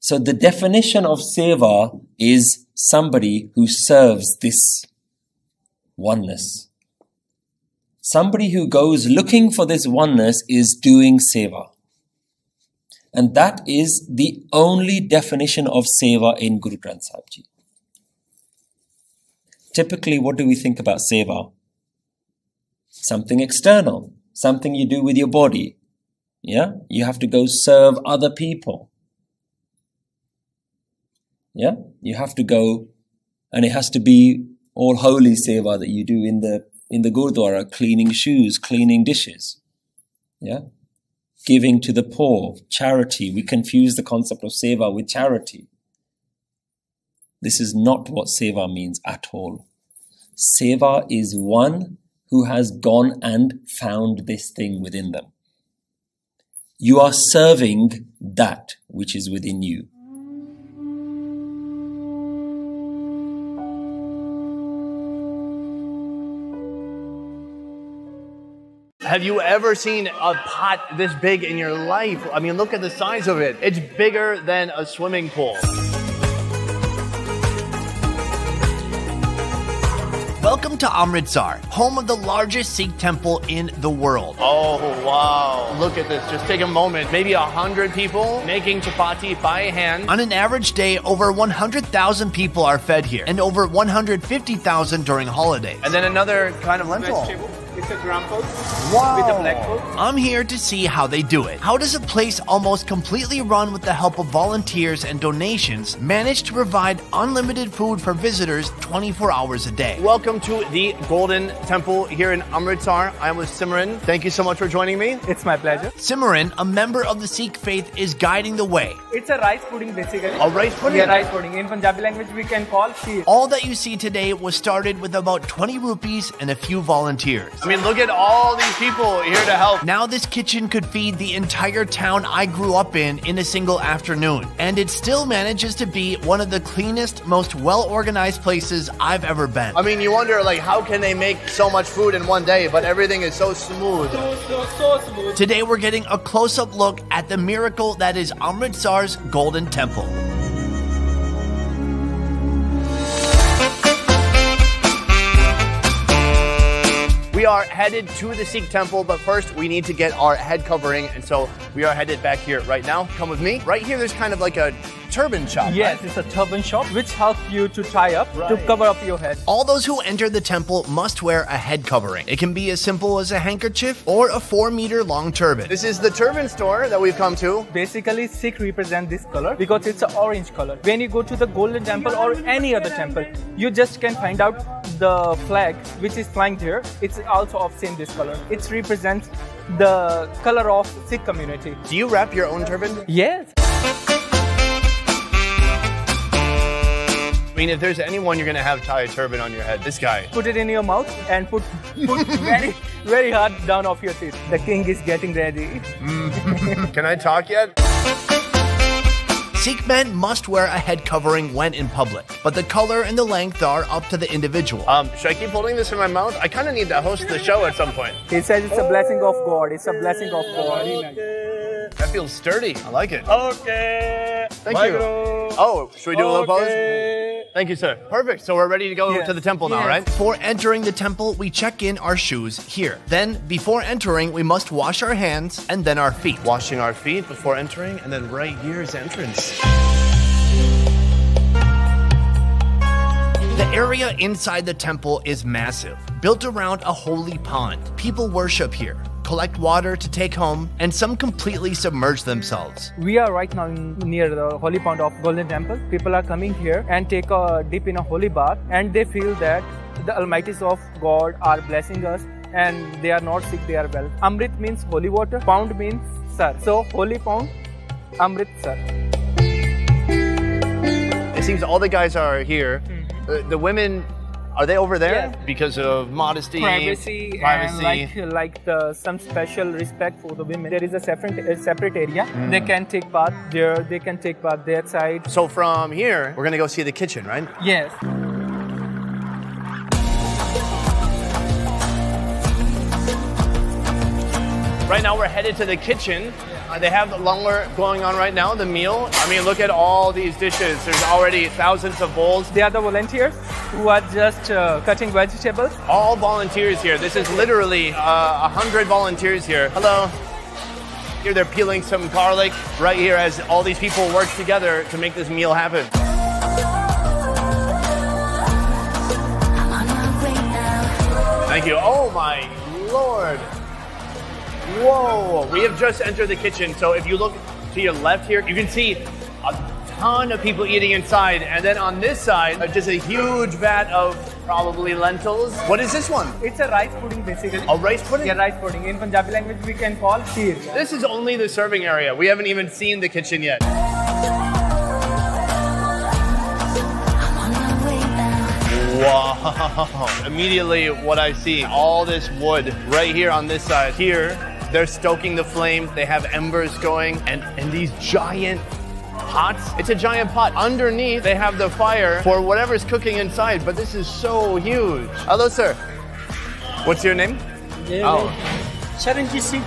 So the definition of Seva is somebody who serves this oneness. Somebody who goes looking for this oneness is doing Seva. And that is the only definition of Seva in Guru Saaheb Jee. Typically, what do we think about Seva? Something external, something you do with your body. Yeah, you have to go serve other people. Yeah, you have to go, and it has to be all holy Seva that you do in the Gurdwara, cleaning shoes, cleaning dishes. Yeah, giving to the poor, charity. We confuse the concept of Seva with charity. This is not what Seva means at all. Seva is one who has gone and found this thing within them. You are serving that which is within you. Have you ever seen a pot this big in your life? I mean, look at the size of it. It's bigger than a swimming pool. Welcome to Amritsar, home of the largest Sikh temple in the world. Oh, wow. Look at this. Just take a moment. Maybe 100 people making chapati by hand. On an average day, over 100,000 people are fed here, and over 150,000 during holidays. And then another kind of lentil. It's a gram pulse wow. with a black pulse. I'm here to see how they do it. How does a place almost completely run with the help of volunteers and donations manage to provide unlimited food for visitors 24 hours a day? Welcome to the Golden Temple here in Amritsar. I'm with Simran. Thank you so much for joining me. It's my pleasure. Simran, a member of the Sikh faith, is guiding the way. It's a rice pudding basically. A rice pudding? Yeah, rice pudding. In Punjabi language we can call sheer. All that you see today was started with about 20 rupees and a few volunteers. I mean, look at all these people here to help. Now this kitchen could feed the entire town I grew up in a single afternoon. And it still manages to be one of the cleanest, most well-organized places I've ever been. I mean, you wonder, like, how can they make so much food in one day, but everything is so smooth. So smooth. Today we're getting a close-up look at the miracle that is Amritsar's Golden Temple. We are headed to the Sikh temple, but first we need to get our head covering, and so we are headed back here right now. Come with me. Right here, there's kind of like a turban shop. Yes, right? It's a turban shop which helps you to tie up, to cover up your head. All those who enter the temple must wear a head covering. It can be as simple as a handkerchief or a 4-meter long turban. This is the turban store that we've come to. Basically, Sikh represent this color because it's an orange color. When you go to the Golden Temple or any other temple, you just can find out the flag which is flying here. It's also of same this color. It represents the color of Sikh community. Do you wrap your own turban? Yes. I mean, if there's anyone you're going to have tie a turban on your head, this guy. Put it in your mouth and put very, very hard down off your teeth. The king is getting ready. Can I talk yet? Sikh men must wear a head covering when in public, but the color and the length are up to the individual. Should I keep holding this in my mouth? I kind of need to host the show at some point. He says it's a blessing of God. It's a blessing of God. That feels sturdy. I like it. Okay. Thank you. Oh, should we do a little pose? Thank you, sir. Perfect. So we're ready to go to the temple now, right? Before entering the temple, we check in our shoes here. Then, before entering, we must wash our hands and then our feet. Washing our feet before entering, and then right here is entrance. The area inside the temple is massive, built around a holy pond. People worship here, collect water to take home, and some completely submerge themselves. We are right now near the holy pond of Golden Temple. People are coming here and take a dip in a holy bath, and they feel that the almighties of God are blessing us and they are not sick, they are well. Amrit means holy water, pound means sar. So holy pound, Amritsar. It seems all the guys are here. The women, are they over there? Yes. Because of modesty, privacy. And like some special respect for the women. There is a separate area. They can take bath there, they can take bath that side. So from here, we're gonna go see the kitchen, right? Yes. Right now we're headed to the kitchen. They have the langar going on right now, the meal. I mean, look at all these dishes. There's already thousands of bowls. They are the volunteers who are just cutting vegetables. All volunteers here. This is literally 100 volunteers here. Hello. Here they're peeling some garlic right here as all these people work together to make this meal happen. Thank you. Oh my Lord. Whoa. We have just entered the kitchen. So if you look to your left here, you can see a ton of people eating inside. And then on this side, just a huge vat of probably lentils. What is this one? It's a rice pudding basically. A rice pudding? Yeah, rice pudding. In Punjabi language, we can call kheer. This is only the serving area. We haven't even seen the kitchen yet. Wow. Immediately what I see, all this wood right here on this side. Here, they're stoking the flame. They have embers going and these giant pots. It's a giant pot. Underneath, they have the fire for whatever's cooking inside, but this is so huge. Hello, sir. What's your name? Oh. Chadee Singh.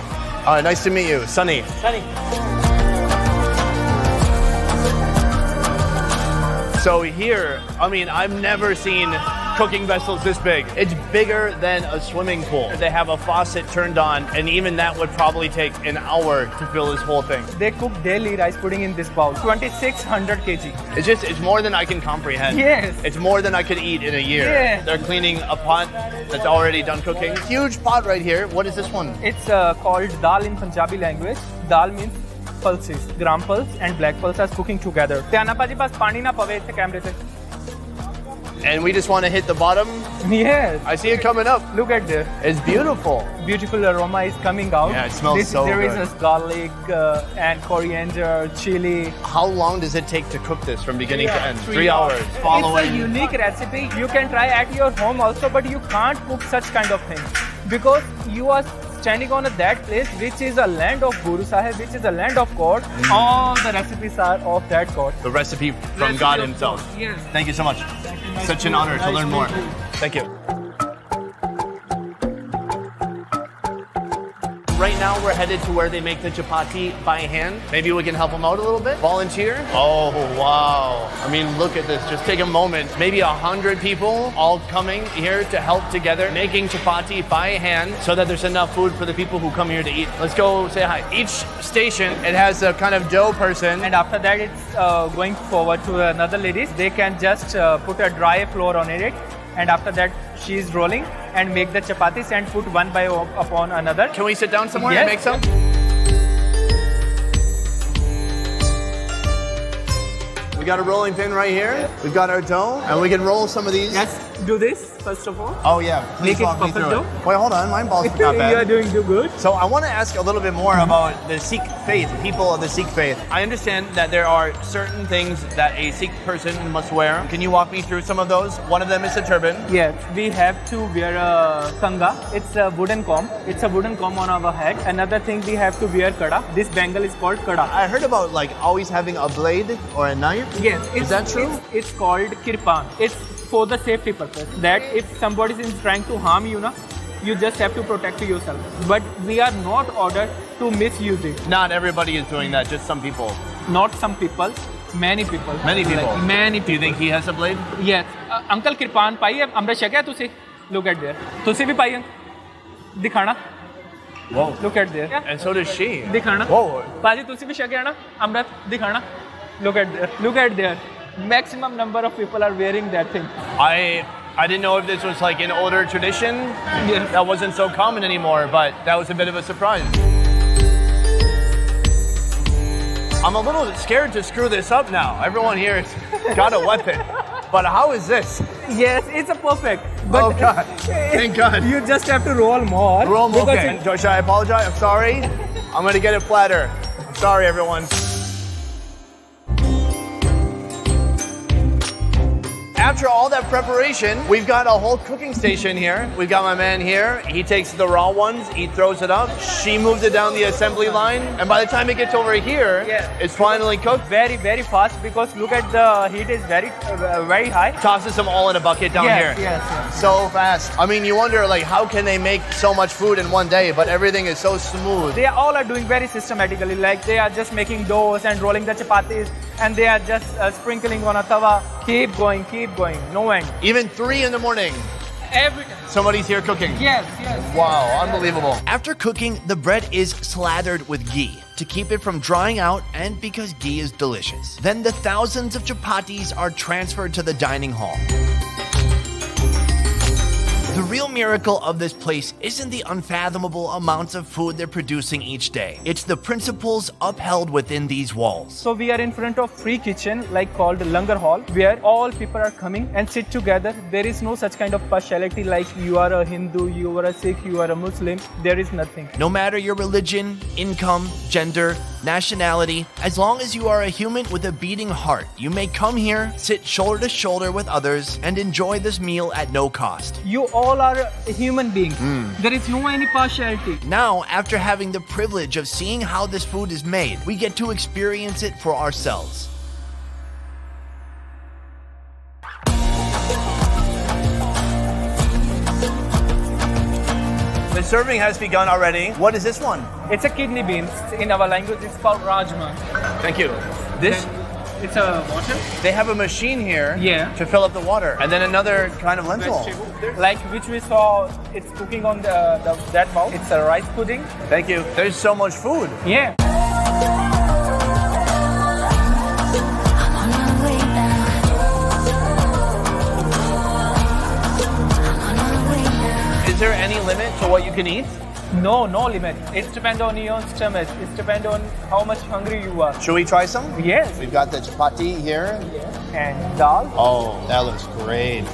Nice to meet you. Sunny. Sunny. So here, I mean, I've never seen cooking vessels this big. It's bigger than a swimming pool. They have a faucet turned on, and even that would probably take an hour to fill this whole thing. They cook daily rice pudding in this bowl, 2,600 kg. It's more than I can comprehend. Yes. It's more than I could eat in a year. Yeah. They're cleaning a pot that's already done cooking. Huge pot right here. What is this one? It's called dal in Punjabi language. Dal means pulses. Gram pulse and black pulse are cooking together. And we just want to hit the bottom. Yes. I see it coming up. Look at this. It's beautiful. Beautiful aroma is coming out. Yeah, it smells so There good. is garlic and coriander, chili. How long does it take to cook this from beginning to end? 3 hours. It's a unique recipe. You can try at your home also, but you can't cook such kind of thing because you are standing on that place which is a land of Guroo Saaheb, which is a land of God. All the recipes are of that God. The recipe from God himself. Yes. Thank you so much. Such an honor to learn more. Thank you. Right now we're headed to where they make the chapati by hand. Maybe we can help them out a little bit. Volunteer? Oh, wow. I mean, look at this. Just take a moment. Maybe 100 people all coming here to help together, making chapati by hand so that there's enough food for the people who come here to eat. Let's go say hi. Each station, it has a kind of dough person. And after that, it's going forward to another ladies. They can just put a dry flour on it. And after that, she is rolling and make the chapatis and put one by upon another. Can we sit down somewhere Yes. and make some? We got a rolling pin right here. We've got our dough, and we can roll some of these. Let's do this first of all. Oh yeah, please Make it walk me perfect through dough. it. Wait, hold on, my ball's not You are bad. doing good. So I want to ask a little bit more about the Sikh faith, people of the Sikh faith. I understand that there are certain things that a Sikh person must wear. Can you walk me through some of those? One of them is a turban. Yes, we have to wear a kanga. It's a wooden comb. It's a wooden comb on our head. Another thing, we have to wear kada. This bangle is called kada. I heard about like always having a blade or a knife. Yes, Is that true? It's called kirpaa. It's for the safety purpose. That if somebody is trying to harm you, you just have to protect yourself. But we are not ordered to misuse it. Not everybody is doing that, just some people. Not some people, many people. Many people. Like, many Do people. you think he has a blade? Yes. Uncle Kirpaan पाई है अमृत छकिया तुसी? Look at there. तुसी भी पाई है? दिखाना. Whoa. Look at there. And so does she. दिखाना. Whoa. पाजी तुसी भी छकिया ना? अमृत दिखाना. Look at there. Look at there. Maximum number of people are wearing that thing. I didn't know if this was like an older tradition Yes. that wasn't so common anymore, but that was a bit of a surprise. I'm a little scared to screw this up now. Everyone here has got a weapon. But how is this? Yes, it's a perfect. But Oh God, thank God. you just have to roll more. Roll more. because Okay. Should I apologize? I'm sorry. I'm gonna get it flatter. I'm sorry, everyone. after all that preparation, we've got a whole cooking station here. We've got my man here. He takes the raw ones, he throws it up. She moves it down the assembly line. And by the time it gets over here, it's finally cooked. Very, very fast because look at the heat is very, very high. Tosses them all in a bucket down here. Yes. So fast. I mean, you wonder like how can they make so much food in one day, but everything is so smooth. They all are doing very systematically. Like they are just making doughs and rolling the chapatis, and they are just sprinkling on a tawa. Keep going, no end. Even 3 in the morning. Every time. Somebody's here cooking. Yes. Wow, unbelievable. After cooking, the bread is slathered with ghee to keep it from drying out and because ghee is delicious. Then the thousands of chapatis are transferred to the dining hall. The real miracle of this place isn't the unfathomable amounts of food they're producing each day. It's the principles upheld within these walls. So we are in front of free kitchen, like called Langar Hall, where all people are coming and sit together. There is no such kind of partiality like you are a Hindu, you are a Sikh, you are a Muslim. There is nothing. No matter your religion, income, gender, nationality, as long as you are a human with a beating heart, you may come here, sit shoulder to shoulder with others, and enjoy this meal at no cost. You all are human beings. There is no any partiality. Now, after having the privilege of seeing how this food is made, we get to experience it for ourselves. The serving has begun already. What is this one? It's a kidney beans. In our language, it's called rajma. Thank you. This? It's a water. They have a machine here Yeah. to fill up the water. And then another kind of lentil. Like which we saw, it's cooking on that bowl. It's a rice pudding. Thank you. There's so much food. Yeah. Is there any limit to what you can eat? No limit. It depends on your stomach. It depends on how much hungry you are. Should we try some? Yes. We've got the chapati here. And dal. Oh, that looks great.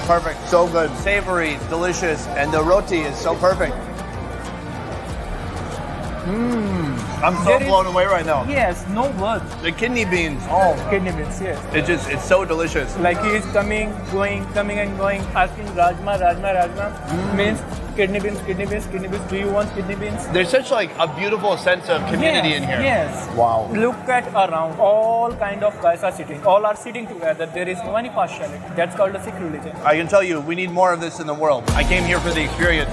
Perfect. So good. Savory, delicious, and the roti is so perfect. I'm so blown away right now. Yes, no words. The kidney beans. Oh, kidney beans, yes. It's so delicious. Like he is coming and going, asking rajma. Means kidney beans. Do you want kidney beans? There's such like a beautiful sense of community in here. Yes. Wow. Look at around. All kind of guys are sitting. All are sitting together. There is no any partiality. That's called a Sikh religion. I can tell you, we need more of this in the world. I came here for the experience,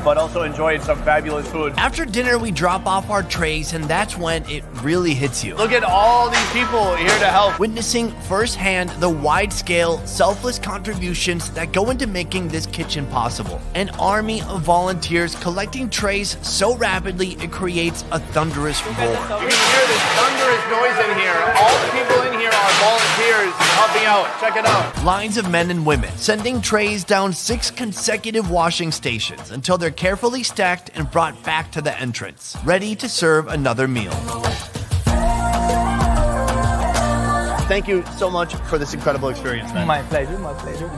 but also enjoyed some fabulous food. After dinner, we drop off our trays, and that's when it really hits you. Look at all these people here to help. Witnessing firsthand the wide-scale, selfless contributions that go into making this kitchen possible. An army of volunteers collecting trays so rapidly it creates a thunderous roar. You can hear this thunderous noise in here. All the people in here are volunteers helping out. Check it out. Lines of men and women sending trays down 6 consecutive washing stations until they're carefully stacked and brought back to the entrance, ready to serve another meal. Thank you so much for this incredible experience, man. My pleasure.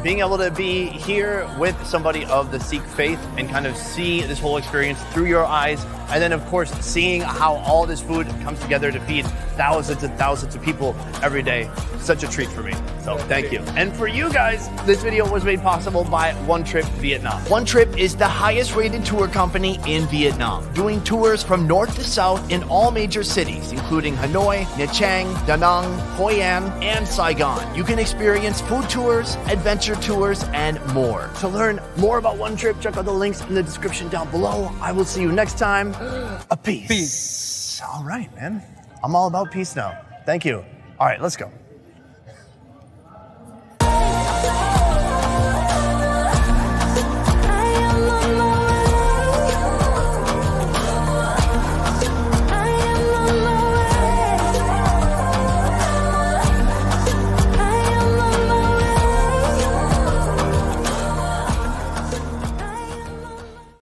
Being able to be here with somebody of the Sikh faith and kind of see this whole experience through your eyes, and then of course seeing how all this food comes together to feed thousands and thousands of people every day. Such a treat for me. So thank you. And for you guys, this video was made possible by One Trip Vietnam. One Trip is the highest rated tour company in Vietnam, doing tours from north to south in all major cities, including Hanoi, Nha Trang, Da Nang, Hoi An, and Saigon. You can experience food tours, adventure tours, and more. To learn more about One Trip, check out the links in the description down below. I will see you next time. Peace. All right, man. I'm all about peace now. Thank you. All right, let's go.